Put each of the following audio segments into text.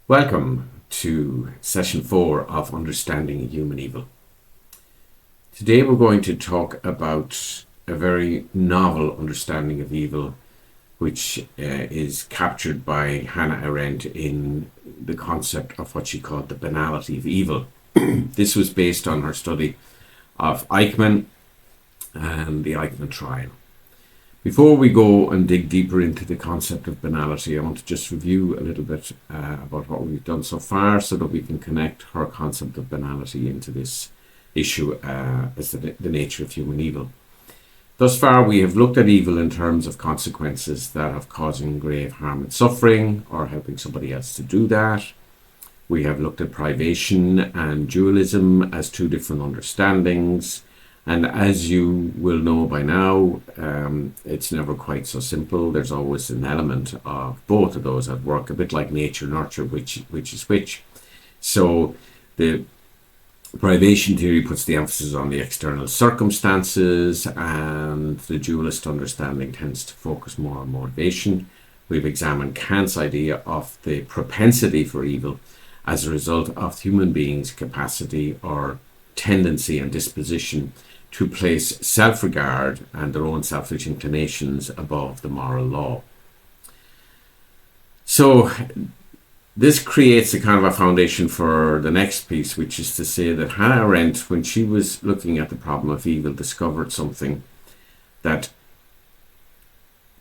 Welcome to session 4 of Understanding Human Evil. Today we're going to talk about a very novel understanding of evil, which is captured by Hannah Arendt in the concept of what she called the banality of evil. This was based on her study of Eichmann and the Eichmann trial. Before we go and dig deeper into the concept of banality, I want to just review a little bit about what we've done so far so that we can connect her concept of banality into this issue as the nature of human evil. Thus far, we have looked at evil in terms of consequences that of causing grave harm and suffering or helping somebody else to do that. We have looked at privation and dualism as two different understandings. And as you will know by now, it's never quite so simple. There's always an element of both of those at work, a bit like nature, nurture, which is which. So the privation theory puts the emphasis on the external circumstances, and the dualist understanding tends to focus more on motivation. We've examined Kant's idea of the propensity for evil as a result of human beings' capacity or tendency and disposition to place self-regard and their own selfish inclinations above the moral law. So this creates a kind of a foundation for the next piece, which is to say that Hannah Arendt, when she was looking at the problem of evil, discovered something that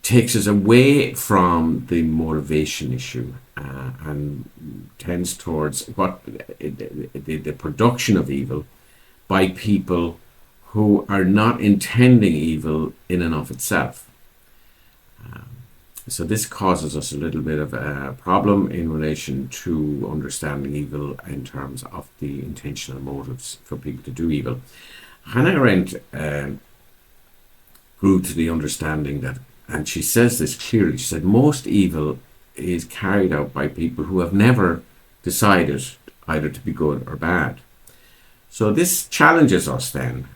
takes us away from the motivation issue and tends towards what the production of evil by people who are not intending evil in and of itself. So this causes us a little bit of a problem in relation to understanding evil in terms of the intentional motives for people to do evil. Hannah Arendt grew to the understanding that, and she says this clearly, she said most evil is carried out by people who have never decided either to be good or bad. So this challenges us then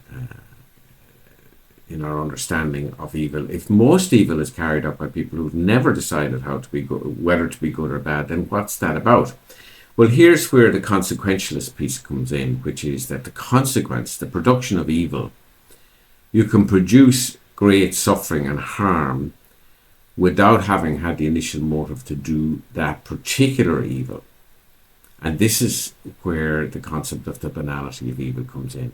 in our understanding of evil. If most evil is carried out by people who've never decided how to be good, whether to be good or bad, then what's that about? Well, here's where the consequentialist piece comes in, which is that the consequence, the production of evil, you can produce great suffering and harm without having had the initial motive to do that particular evil. And this is where the concept of the banality of evil comes in.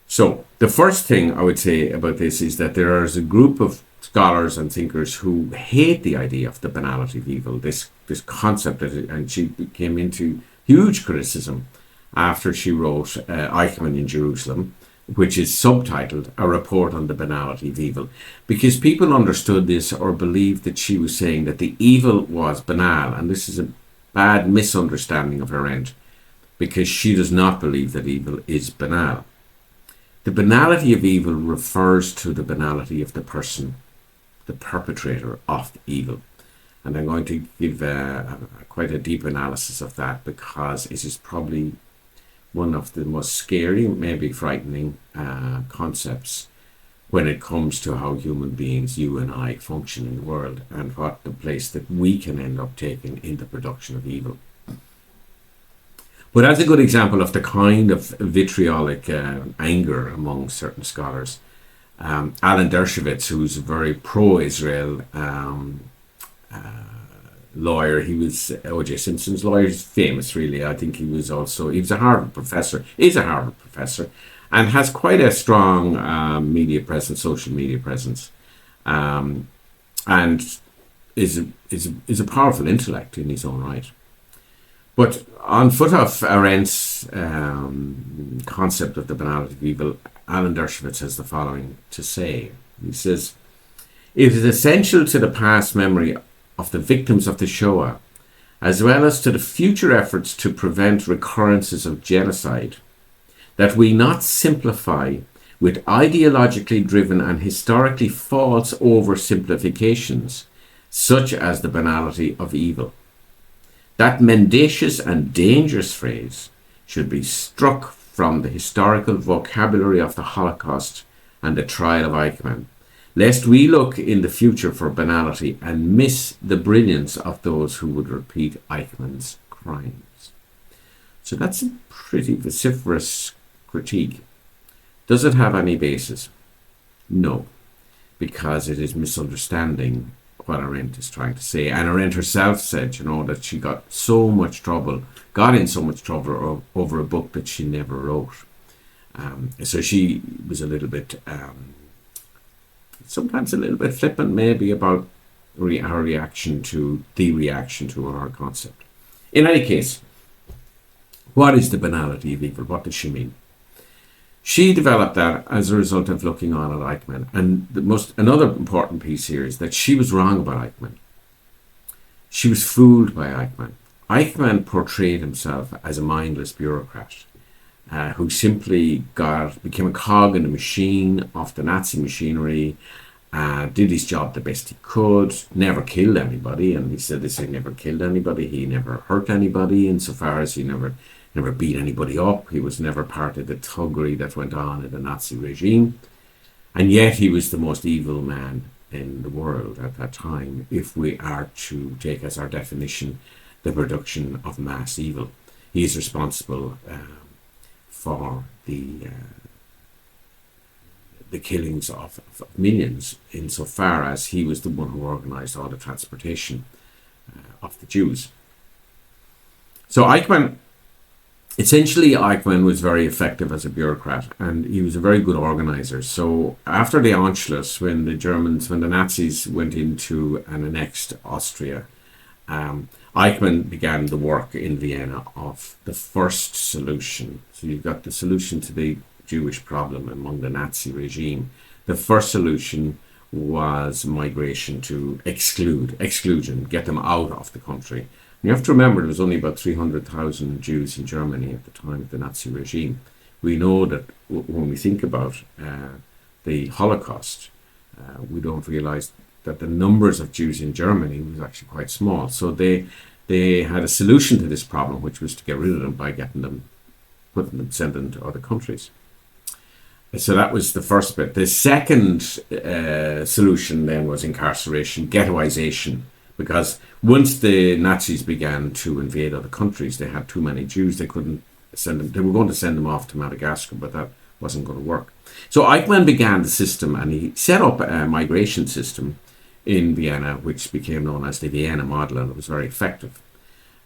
So the first thing I would say about this is that there is a group of scholars and thinkers who hate the idea of the banality of evil, this concept, and she came into huge criticism after she wrote Eichmann in Jerusalem, which is subtitled A Report on the Banality of Evil, because people understood this or believed that she was saying that the evil was banal, and this is a bad misunderstanding of Arendt, because she does not believe that evil is banal. The banality of evil refers to the banality of the person, the perpetrator of the evil. And I'm going to give quite a deep analysis of that, because it is probably one of the most scary, maybe frightening concepts when it comes to how human beings, you and I, function in the world, and what the place that we can end up taking in the production of evil. But as a good example of the kind of vitriolic anger among certain scholars, Alan Dershowitz, who's a very pro-Israel lawyer, he was O.J. Simpson's lawyer, he's famous really. I think he was a Harvard professor, is a Harvard professor, and has quite a strong media presence, social media presence, and is a powerful intellect in his own right. But on foot of Arendt's concept of the banality of evil, Alan Dershowitz has the following to say. He says, "It is essential to the past memory of the victims of the Shoah, as well as to the future efforts to prevent recurrences of genocide, that we not simplify with ideologically driven and historically false oversimplifications, such as the banality of evil. That mendacious and dangerous phrase should be struck from the historical vocabulary of the Holocaust and the trial of Eichmann. lest we look in the future for banality and miss the brilliance of those who would repeat Eichmann's crimes. So that's a pretty vociferous critique. Does it have any basis? No, because it is misunderstanding what Arendt is trying to say. And Arendt herself said, that she got in so much trouble over a book that she never wrote. So she was a little bit, sometimes a little bit flippant maybe about her reaction to our concept. In any case, what is the banality of evil? What does she mean? She developed that as a result of looking on at Eichmann. And another important piece here is that she was wrong about Eichmann. She was fooled by Eichmann. Eichmann portrayed himself as a mindless bureaucrat who simply became a cog in the machine of the Nazi machinery, did his job the best he could, never killed anybody. And he said he never killed anybody. He never hurt anybody insofar as he never beat anybody up. He was never part of the thuggery that went on in the Nazi regime. And yet he was the most evil man in the world at that time, if we are to take as our definition the production of mass evil. He is responsible for the killings of millions, insofar as he was the one who organized all the transportation of the Jews. So Eichmann was very effective as a bureaucrat, and he was a very good organizer. So after the Anschluss, when the Nazis went into and annexed Austria, Eichmann began the work in Vienna of the first solution. So you've got the solution to the Jewish problem among the Nazi regime. The first solution was migration to exclusion, get them out of the country. You have to remember there was only about 300,000 Jews in Germany at the time of the Nazi regime. We know that when we think about the Holocaust, we don't realize that the numbers of Jews in Germany was actually quite small. So they had a solution to this problem, which was to get rid of them by sending them to other countries. So that was the first bit. The second solution then was incarceration, ghettoization. Because once the Nazis began to invade other countries, they had too many Jews. They couldn't send them. They were going to send them off to Madagascar, but that wasn't going to work. So Eichmann began the system, and he set up a migration system in Vienna, which became known as the Vienna model, and it was very effective.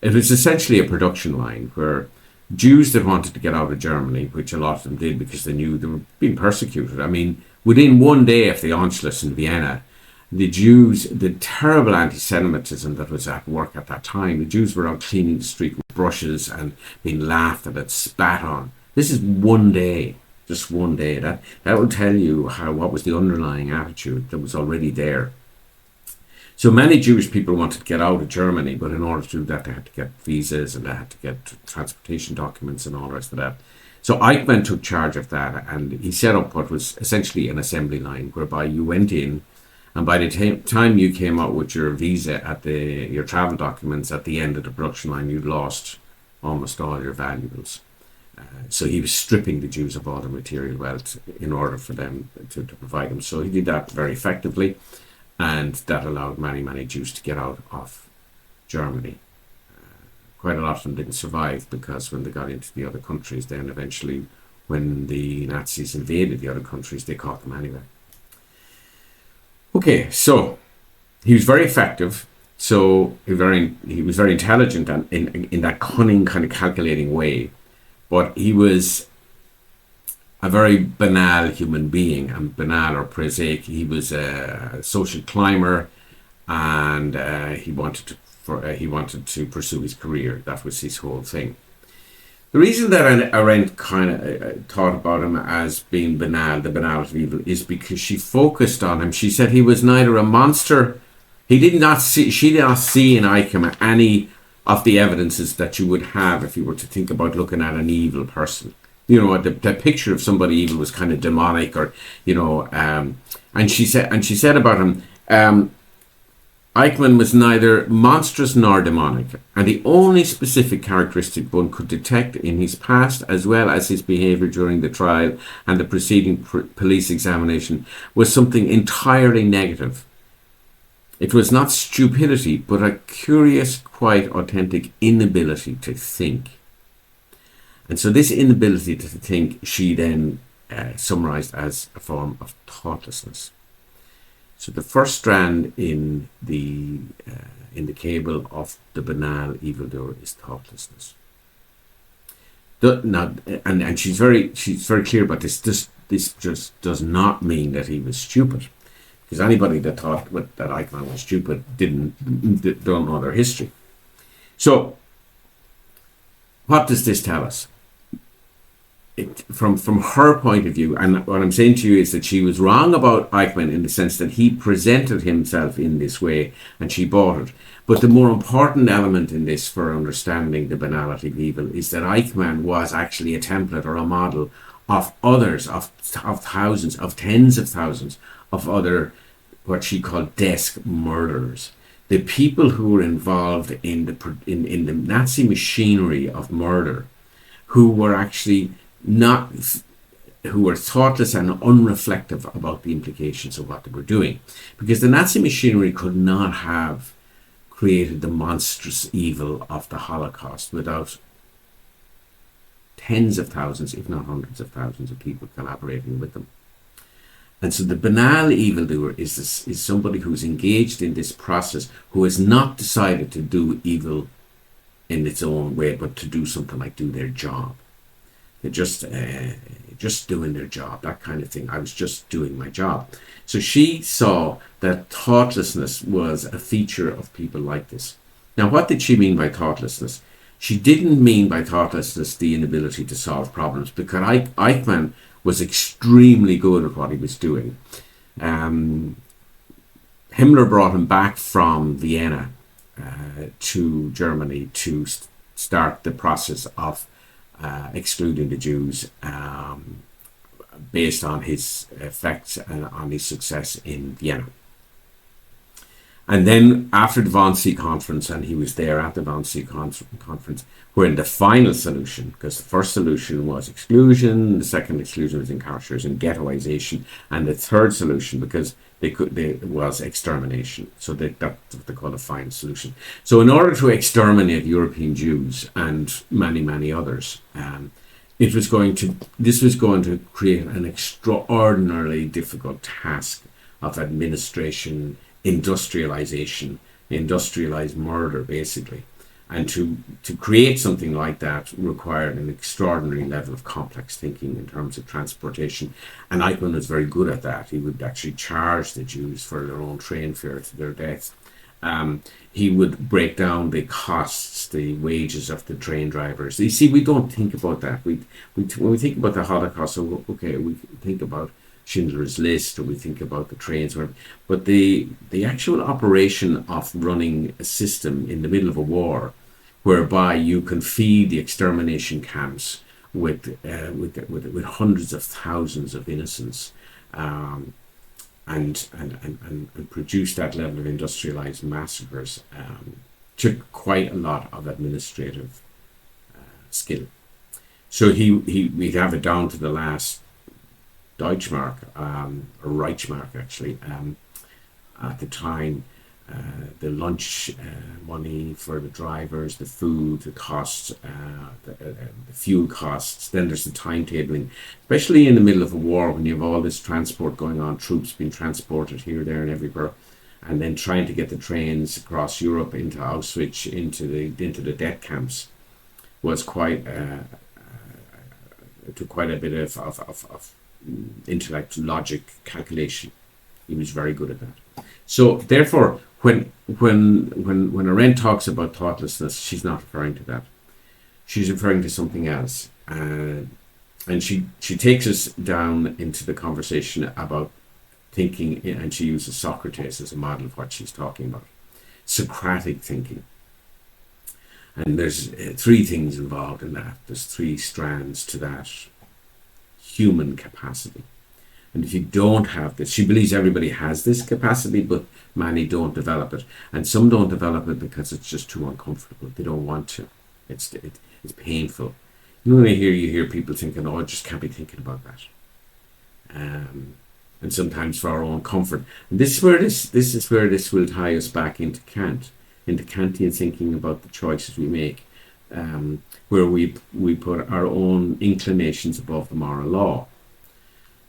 It was essentially a production line where Jews that wanted to get out of Germany, which a lot of them did because they knew they were being persecuted. I mean, within one day of the Anschluss in Vienna, the Jews, the terrible anti-Semitism that was at work at that time, the Jews were out cleaning the street with brushes and being laughed at and spat on. This is one day, just one day. That will tell you what was the underlying attitude that was already there. So many Jewish people wanted to get out of Germany, but in order to do that, they had to get visas and they had to get transportation documents and all the rest of that. So Eichmann took charge of that, and he set up what was essentially an assembly line whereby you went in, and by the time you came out with your visa your travel documents at the end of the production line, you'd lost almost all your valuables. So he was stripping the Jews of all their material wealth in order for them to provide them. So he did that very effectively, and that allowed many, many Jews to get out of Germany. Quite a lot of them didn't survive, because when they got into the other countries, then eventually when the Nazis invaded the other countries, they caught them anyway. Okay, so he was very effective. So he was very intelligent and in that cunning, kind of calculating way. But he was a very banal human being, and banal or prosaic. He was a social climber, and he wanted to pursue his career. That was his whole thing. The reason that Arendt kind of thought about him as being banal, the banality of evil, is because she focused on him. She said he was neither a monster. She did not see in Eichmann any of the evidences that you would have if you were to think about looking at an evil person. You know, the picture of somebody evil was kind of demonic, or and she said about him, Eichmann was neither monstrous nor demonic, and the only specific characteristic one could detect in his past as well as his behaviour during the trial and the preceding police examination was something entirely negative. It was not stupidity, but a curious, quite authentic inability to think. And so this inability to think she then summarised as a form of thoughtlessness. So the first strand in the cable of the banal evildoer is thoughtlessness. And she's very clear about this. This just does not mean that he was stupid, because anybody that thought that Eichmann was stupid don't know their history. So what does this tell us? From her point of view, and what I'm saying to you is that she was wrong about Eichmann in the sense that he presented himself in this way and she bought it. But the more important element in this for understanding the banality of evil is that Eichmann was actually a template or a model of others, of thousands, of tens of thousands of other what she called desk murderers. The people who were involved in the Nazi machinery of murder, who were actually who were thoughtless and unreflective about the implications of what they were doing. Because the Nazi machinery could not have created the monstrous evil of the Holocaust without tens of thousands, if not hundreds of thousands of people collaborating with them. And so the banal evildoer is somebody who's engaged in this process, who has not decided to do evil in its own way, but to do something like do their job. They're just doing their job, that kind of thing. I was just doing my job. So she saw that thoughtlessness was a feature of people like this. Now, what did she mean by thoughtlessness? She didn't mean by thoughtlessness the inability to solve problems, because Eichmann was extremely good at what he was doing. Himmler brought him back from Vienna to Germany to start the process of excluding the Jews based on his effects and on his success in Vienna. And then after the Wannsee conference, and he was there at the Wannsee conference, where the final solution, because the first solution was exclusion, the second exclusion was incarceration, ghettoization, and the third solution, because was extermination. So that's what they call the final solution. So in order to exterminate European Jews and many, many others, this was going to create an extraordinarily difficult task of administration, industrialization, industrialized murder, basically. And to create something like that required an extraordinary level of complex thinking in terms of transportation. And Eichmann was very good at that. He would actually charge the Jews for their own train fare to their death. He would break down the costs, the wages of the train drivers. You see, we don't think about that. When we think about the Holocaust, so okay, we think about Schindler's List, or we think about the trains, but the actual operation of running a system in the middle of a war, whereby you can feed the extermination camps with hundreds of thousands of innocents, and produce that level of industrialized massacres, took quite a lot of administrative skill. So we'd have it down to the last Deutschmark, or Reichsmark actually, at the time, the lunch money for the drivers, the food, the costs, the fuel costs. Then there's the timetabling, especially in the middle of a war when you have all this transport going on, troops being transported here, there, and everywhere, and then trying to get the trains across Europe into Auschwitz, into the death camps, was quite took quite a bit of intellect, logic, calculation. He was very good at that. So therefore, when Arendt talks about thoughtlessness, she's not referring to that. She's referring to something else, and she takes us down into the conversation about thinking, and she uses Socrates as a model of what she's talking about. Socratic thinking. And there's three things involved in that. There's three strands to that human capacity. And if you don't have this, she believes everybody has this capacity, but many don't develop it. And some don't develop it because it's just too uncomfortable. They don't want to. It's painful. You know, when you hear people thinking, "Oh, I just can't be thinking about that." And sometimes for our own comfort. And this is where this will tie us back into Kant, into Kantian thinking about the choices we make, where we put our own inclinations above the moral law.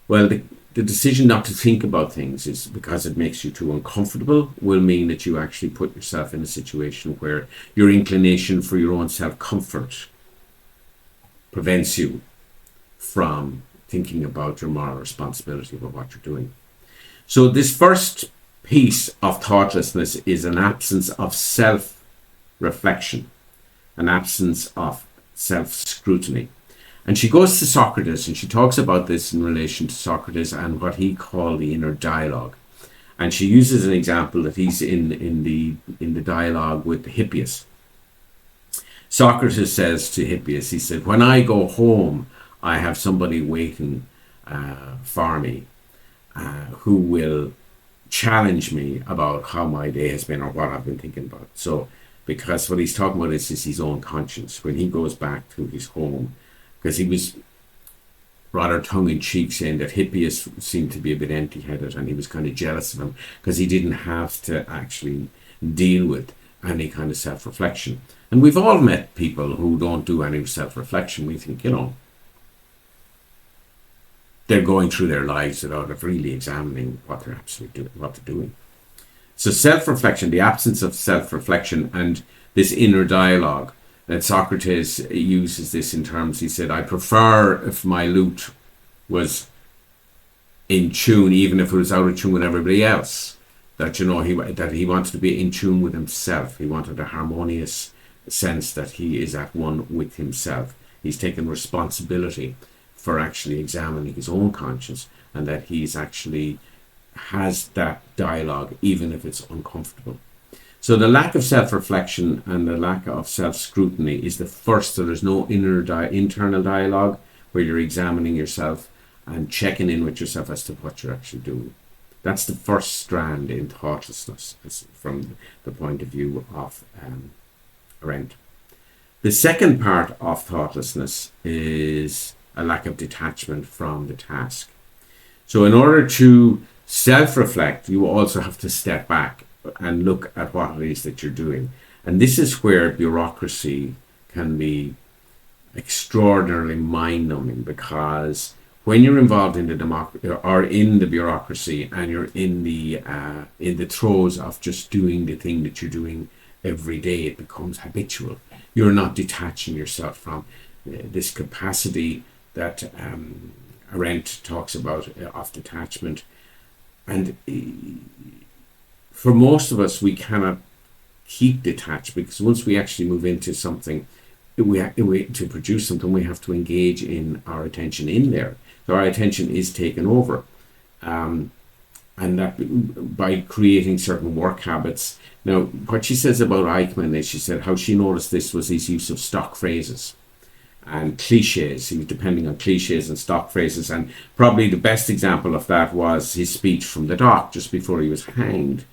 Well, the decision not to think about things is because it makes you too uncomfortable, will mean that you actually put yourself in a situation where your inclination for your own self-comfort prevents you from thinking about your moral responsibility about what you're doing. So this first piece of thoughtlessness is an absence of self-reflection, an absence of self-scrutiny. And she goes to Socrates and she talks about this in relation to Socrates and what he called the inner dialogue. And she uses an example that he's in the dialogue with Hippias. Socrates says to Hippias, he said, "When I go home, I have somebody waiting for me who will challenge me about how my day has been or what I've been thinking about." So, because what he's talking about is his own conscience. When he goes back to his home, because he was rather tongue-in-cheek saying that Hippias seemed to be a bit empty-headed and he was kind of jealous of him because he didn't have to actually deal with any kind of self-reflection. And we've all met people who don't do any self-reflection. We think, they're going through their lives without really examining what they're actually doing, what they're doing. So self-reflection, the absence of self-reflection and this inner dialogue, that Socrates uses this in terms, he said, "I prefer if my lute was in tune, even if it was out of tune with everybody else." That, that he wanted to be in tune with himself. He wanted a harmonious sense that he is at one with himself. He's taken responsibility for actually examining his own conscience, and that he's actually has that dialogue, even if it's uncomfortable. So the lack of self-reflection and the lack of self-scrutiny is the first. So there's no internal dialogue where you're examining yourself and checking in with yourself as to what you're actually doing. That's the first strand in thoughtlessness from the point of view of Arendt. The second part of thoughtlessness is a lack of detachment from the task. So in order to self-reflect, you also have to step back and look at what it is that you're doing. And this is where bureaucracy can be extraordinarily mind-numbing, because when you're involved in the democracy or in the bureaucracy and you're in the throes of just doing the thing that you're doing every day, it becomes habitual. You're not detaching yourself from this capacity that Arendt talks about of detachment. And for most of us, we cannot keep detached, because once we actually move into something, to produce something, we have to engage in our attention in there. So our attention is taken over. And that by creating certain work habits. Now, what she says about Eichmann is, she said how she noticed this was his use of stock phrases and cliches. He was depending on cliches and stock phrases, and probably the best example of that was his speech from the dock just before he was hanged.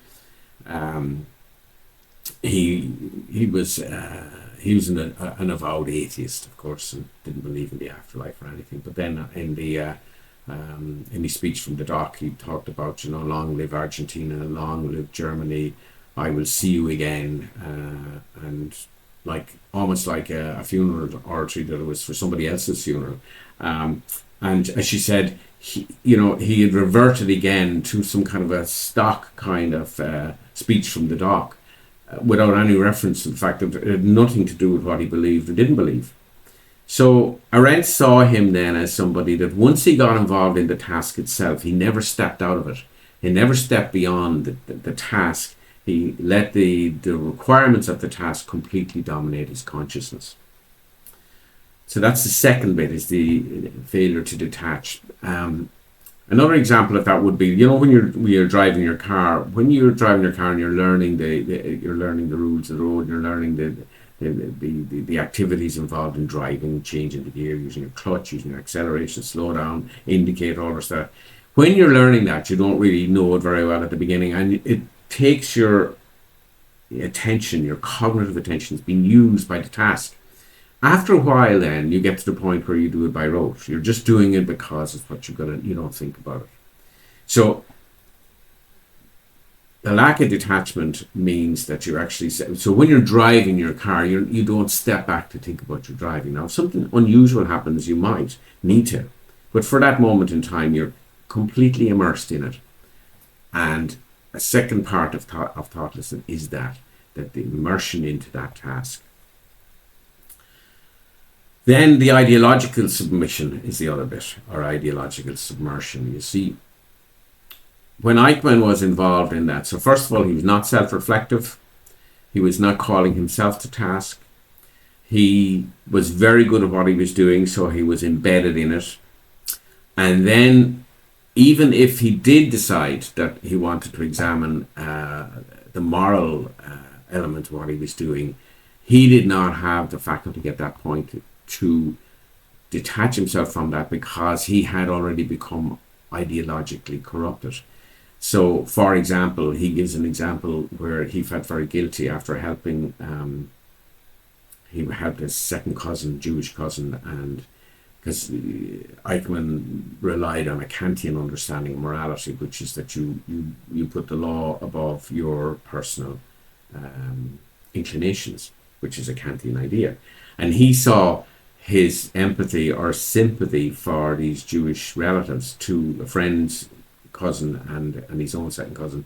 He was an avowed atheist, of course, and didn't believe in the afterlife or anything. But then in his speech from the dock, he talked about, long live Argentina, long live Germany, I will see you again, and almost like a funeral oratory that it was for somebody else's funeral. And as she said, he had reverted again to some kind of a stock kind of speech from the dock, without any reference to the fact that it had nothing to do with what he believed or didn't believe. So Arendt saw him then as somebody that once he got involved in the task itself, he never stepped out of it. He never stepped beyond the task. He let the requirements of the task completely dominate his consciousness. So that's the second bit, is the failure to detach. Another example of that would be, when you're driving your car. When you're driving your car and you're learning you're learning the rules of the road, you're learning the activities involved in driving, changing the gear, using your clutch, using your acceleration, slow down, indicate, all of that. When you're learning that, you don't really know it very well at the beginning, and it takes your attention, your cognitive attention is being used by the task. After a while, then you get to the point where you do it by rote. You're just doing it because it's what you're gonna. You don't think about it. So the lack of detachment means that you're actually. So when you're driving your car, you don't step back to think about your driving. Now, if something unusual happens, you might need to, but for that moment in time, you're completely immersed in it. And a second part of thoughtlessness is that the immersion into that task. Then the ideological submission is the other bit, or ideological submersion. You see, when Eichmann was involved in that, so first of all, he was not self-reflective. He was not calling himself to task. He was very good at what he was doing, so he was embedded in it. And then, even if he did decide that he wanted to examine the moral element of what he was doing, he did not have the faculty at that point to detach himself from that, because he had already become ideologically corrupted. So, for example, he gives an example where he felt very guilty after helping. He helped his second cousin, Jewish cousin, and because Eichmann relied on a Kantian understanding of morality, which is that you put the law above your personal inclinations, which is a Kantian idea. And he saw his empathy or sympathy for these Jewish relatives, to a friend's cousin and his own second cousin,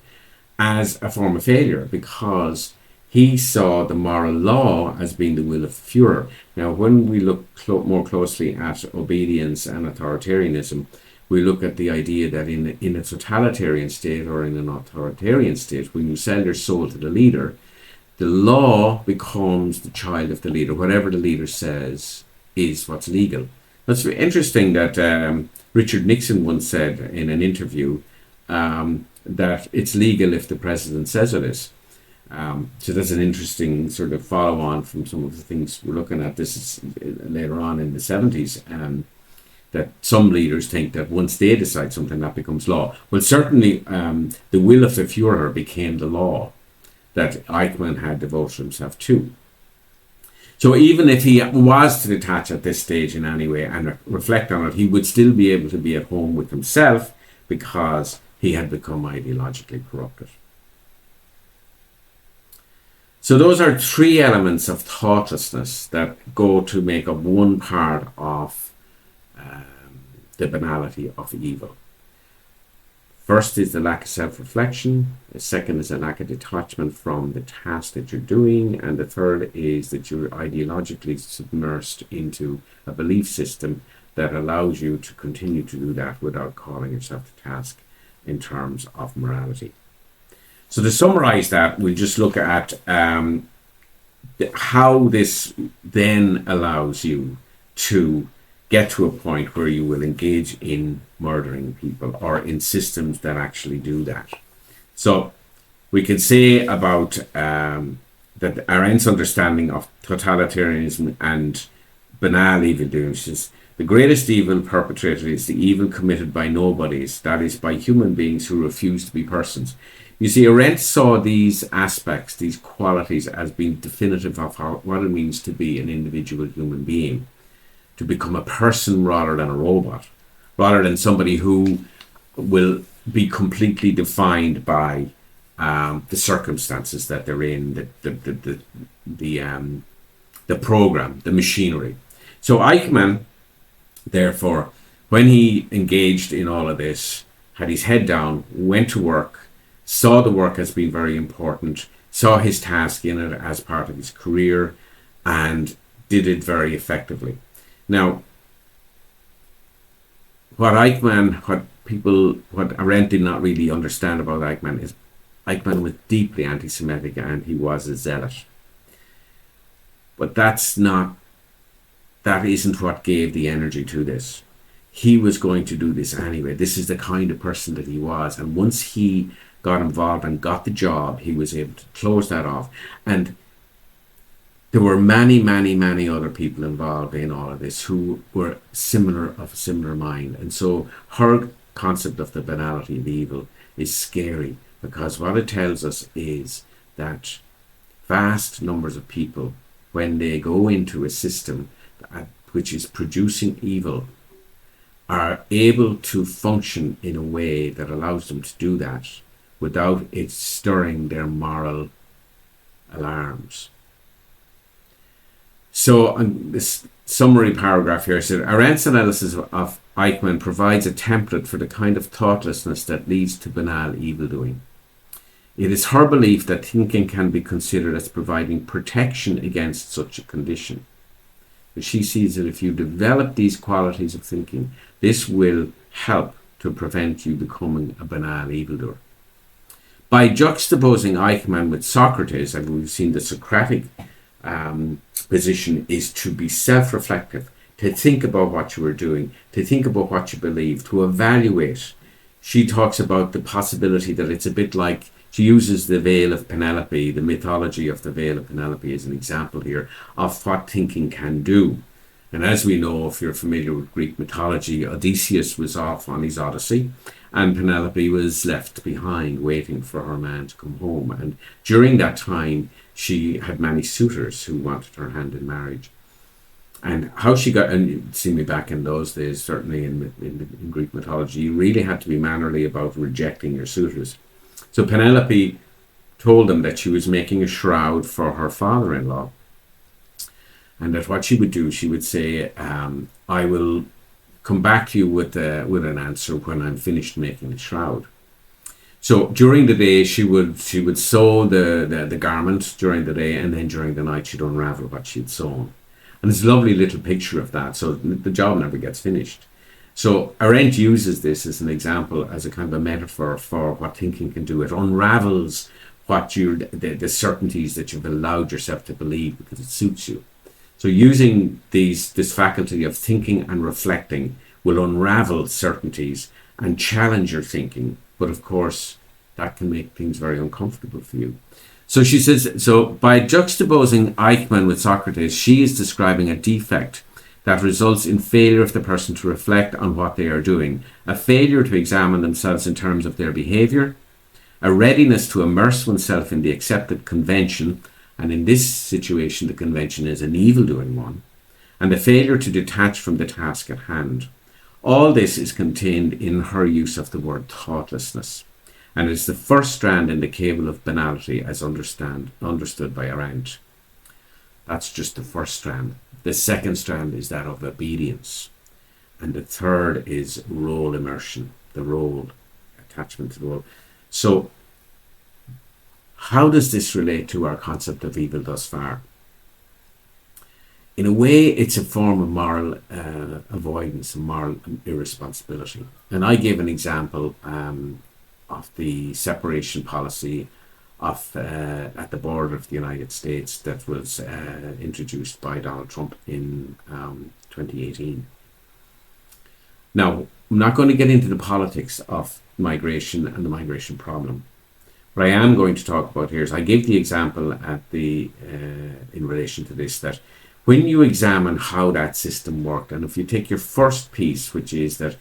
as a form of failure, because he saw the moral law as being the will of the Führer. Now, when we look more closely at obedience and authoritarianism, we look at the idea that in a totalitarian state or in an authoritarian state, when you sell your soul to the leader, the law becomes the child of the leader. Whatever the leader says is what's legal. That's interesting that Richard Nixon once said in an interview that it's legal if the president says it is. So that's an interesting sort of follow-on from some of the things we're looking at. This is later on in the 70s, that some leaders think that once they decide something, that becomes law. Well, certainly the will of the Führer became the law that Eichmann had devoted himself to. So even if he was to detach at this stage in any way and reflect on it, he would still be able to be at home with himself, because he had become ideologically corrupted. So those are three elements of thoughtlessness that go to make up one part of the banality of evil. First is the lack of self-reflection. The second is a lack of detachment from the task that you're doing. And the third is that you're ideologically submersed into a belief system that allows you to continue to do that without calling yourself to task in terms of morality. So to summarize that, we'll just look at how this then allows you to get to a point where you will engage in murdering people, or in systems that actually do that. So we can say about that Arendt's understanding of totalitarianism and banal evildoing is the greatest evil perpetrated is the evil committed by nobodies, that is, by human beings who refuse to be persons. You see, Arendt saw these aspects, these qualities, as being definitive of what it means to be an individual human being, to become a person rather than a robot, rather than somebody who will be completely defined by the circumstances that they're in, the program, the machinery. So Eichmann, therefore, when he engaged in all of this, had his head down, went to work, saw the work as being very important, saw his task in it as part of his career, and did it very effectively. Now, what Arendt did not really understand about Eichmann is Eichmann was deeply anti-Semitic and he was a zealot. But that isn't what gave the energy to this. He was going to do this anyway. This is the kind of person that he was. And once he got involved and got the job, he was able to close that off. And there were many, many, many other people involved in all of this who were of a similar mind. And so her concept of the banality of evil is scary, because what it tells us is that vast numbers of people, when they go into a system which is producing evil, are able to function in a way that allows them to do that without it stirring their moral alarms. So this summary paragraph here said, Arendt's analysis of Eichmann provides a template for the kind of thoughtlessness that leads to banal evildoing. It is her belief that thinking can be considered as providing protection against such a condition. But she sees that if you develop these qualities of thinking, this will help to prevent you becoming a banal evildoer. By juxtaposing Eichmann with Socrates, and we've seen the Socratic position is to be self-reflective, to think about what you were doing, to think about what you believe, to evaluate. She talks about the possibility that it's a bit like, she uses the veil of Penelope, the mythology of the veil of Penelope as an example here of what thinking can do. And as we know, if you're familiar with Greek mythology, Odysseus was off on his Odyssey and Penelope was left behind waiting for her man to come home. And during that time, she had many suitors who wanted her hand in marriage. And how she got, and you'd see me back in those days, certainly in Greek mythology, you really had to be mannerly about rejecting your suitors. So Penelope told them that she was making a shroud for her father-in-law, and that what she would do, she would say, I will come back to you with an answer when I'm finished making the shroud. So during the day, she would sew the garment during the day, and then during the night she'd unravel what she'd sewn. And it's a lovely little picture of that, so the job never gets finished. So Arendt uses this as an example, as a kind of a metaphor for what thinking can do. It unravels what the certainties that you've allowed yourself to believe because it suits you. So using this faculty of thinking and reflecting will unravel certainties and challenge your thinking. But of course, that can make things very uncomfortable for you. So she says, so by juxtaposing Eichmann with Socrates, she is describing a defect that results in failure of the person to reflect on what they are doing, a failure to examine themselves in terms of their behavior, a readiness to immerse oneself in the accepted convention, and in this situation the convention is an evil-doing one, and a failure to detach from the task at hand. All this is contained in her use of the word thoughtlessness, and is the first strand in the cable of banality as understood by Arendt. That's just the first strand. The second strand is that of obedience. And the third is role immersion, the role, attachment to the role. So how does this relate to our concept of evil thus far? In a way, it's a form of moral avoidance and moral irresponsibility. And I gave an example of the separation policy at the border of the United States that was introduced by Donald Trump in 2018. Now, I'm not going to get into the politics of migration and the migration problem. What I am going to talk about here is I gave the example in relation to this, that when you examine how that system worked, and if you take your first piece, which is that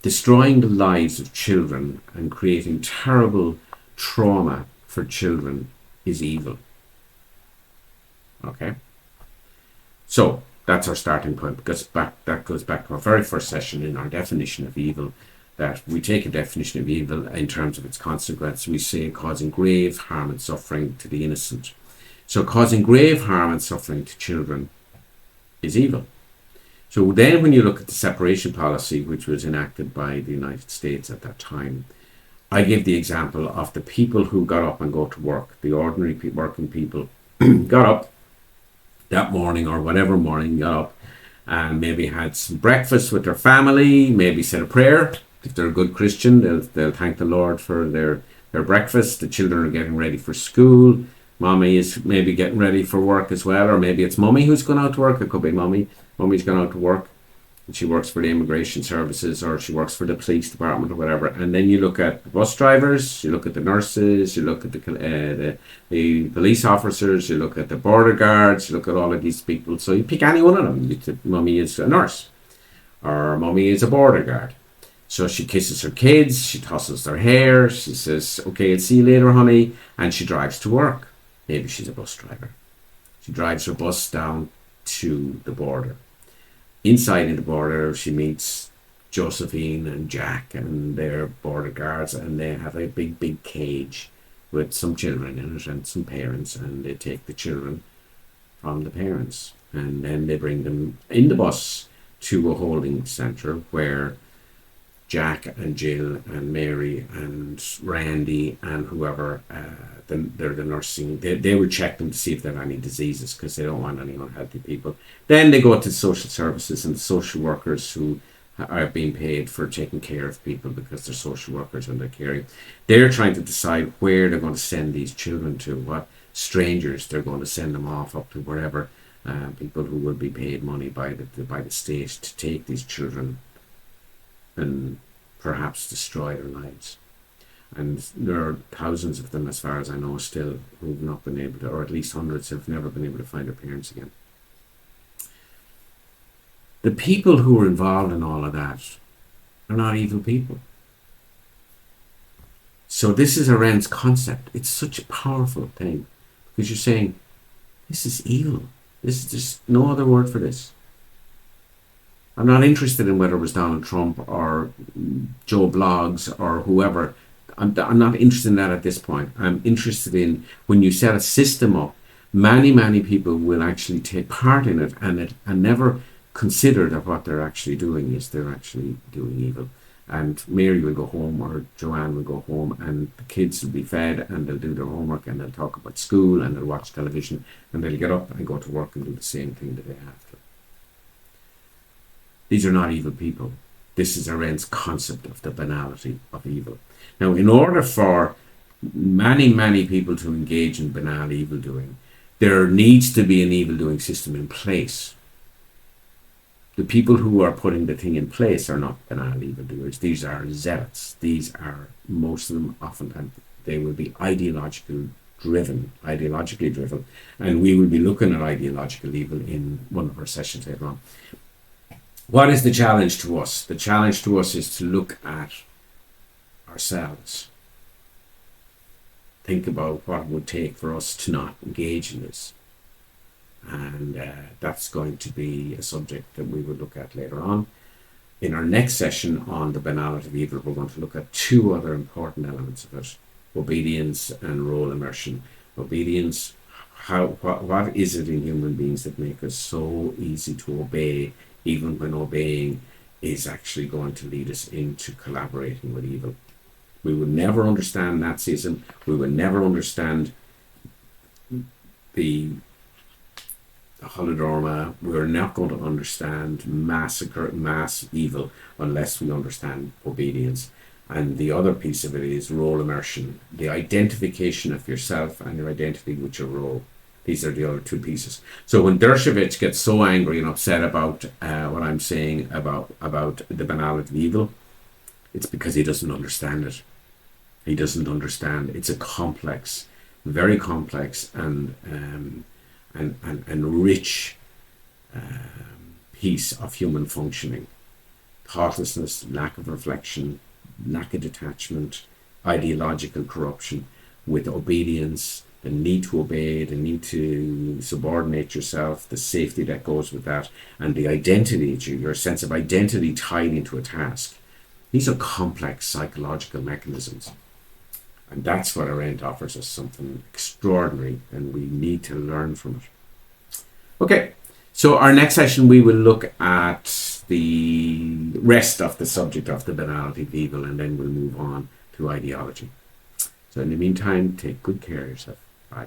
destroying the lives of children and creating terrible trauma for children is evil. Okay? So that's our starting point, because that goes back to our very first session in our definition of evil, that we take a definition of evil in terms of its consequence. We say causing grave harm and suffering to the innocent. So causing grave harm and suffering to children is evil. So then when you look at the separation policy, which was enacted by the United States at that time, I give the example of the people who got up and go to work, the ordinary working people got up that morning or whatever morning, got up and maybe had some breakfast with their family, maybe said a prayer. If they're a good Christian, they'll thank the Lord for their breakfast. The children are getting ready for school. Mommy is maybe getting ready for work as well, or maybe it's mummy who's going out to work. It could be mummy. Mummy's gone out to work, and she works for the immigration services, or she works for the police department or whatever. And then you look at the bus drivers, you look at the nurses, you look at the police officers, you look at the border guards, you look at all of these people. So you pick any one of them. Mummy is a nurse, or mummy is a border guard. So she kisses her kids, she tosses their hair, she says, okay, I'll see you later, honey, and she drives to work. Maybe she's a bus driver. She drives her bus down to the border. Inside in the border, she meets Josephine and Jack and their border guards, and they have a big cage with some children in it and some parents, and they take the children from the parents, and then they bring them in the bus to a holding centre where Jack and Jill and Mary and Randy and whoever, they're the nursing, they would check them to see if they have any diseases because they don't want any unhealthy people. Then they go to social services and the social workers who are being paid for taking care of people because they're social workers and they're caring. They're trying to decide where they're going to send these children to, what strangers they're going to send them off up to, wherever, people who will be paid money by the state to take these children and perhaps destroy their lives. And there are thousands of them, as far as I know, still who've not been able to, or at least hundreds have never been able to find their parents again. The people who are involved in all of that are not evil people. So this is Arendt's concept. It's such a powerful thing because you're saying, this is evil. This is just no other word for this. I'm not interested in whether it was Donald Trump or Joe Bloggs or whoever. I'm not interested in that at this point. I'm interested in when you set a system up, many people will actually take part in it and never consider that what they're actually doing is they're actually doing evil. And Mary will go home or Joanne will go home and the kids will be fed and they'll do their homework and they'll talk about school and they'll watch television and they'll get up and go to work and do the same thing the day after. These are not evil people. This is Arendt's concept of the banality of evil. Now, in order for many people to engage in banal evildoing, there needs to be an evildoing system in place. The people who are putting the thing in place are not banal evildoers. These are zealots. These are, most of them, oftentimes, they will be ideologically driven, and we will be looking at ideological evil in one of our sessions later on. What is the challenge to us? The challenge to us is to look at ourselves. Think about what it would take for us to not engage in this. And that's going to be a subject that we will look at later on. In our next session on the banality of evil, we're going to look at two other important elements of it: obedience and role immersion. Obedience, what is it in human beings that make us so easy to obey, even when obeying is actually going to lead us into collaborating with evil? We will never understand Nazism. We will never understand the Holocaust. We're not going to understand mass evil unless we understand obedience. And the other piece of it is role immersion, the identification of yourself and your identity with your role. These are the other two pieces. So when Dershowitz gets so angry and upset about what I'm saying about the banality of evil, it's because he doesn't understand it. He doesn't understand. It's a complex, very complex and rich piece of human functioning. Thoughtlessness, lack of reflection, lack of detachment, ideological corruption, with obedience, the need to obey, the need to subordinate yourself, the safety that goes with that, and the identity, your sense of identity tied into a task. These are complex psychological mechanisms. And that's what Arendt offers us, something extraordinary, and we need to learn from it. Okay, so our next session we will look at the rest of the subject of the banality of evil, and then we'll move on to ideology. So in the meantime, take good care of yourself. Bye.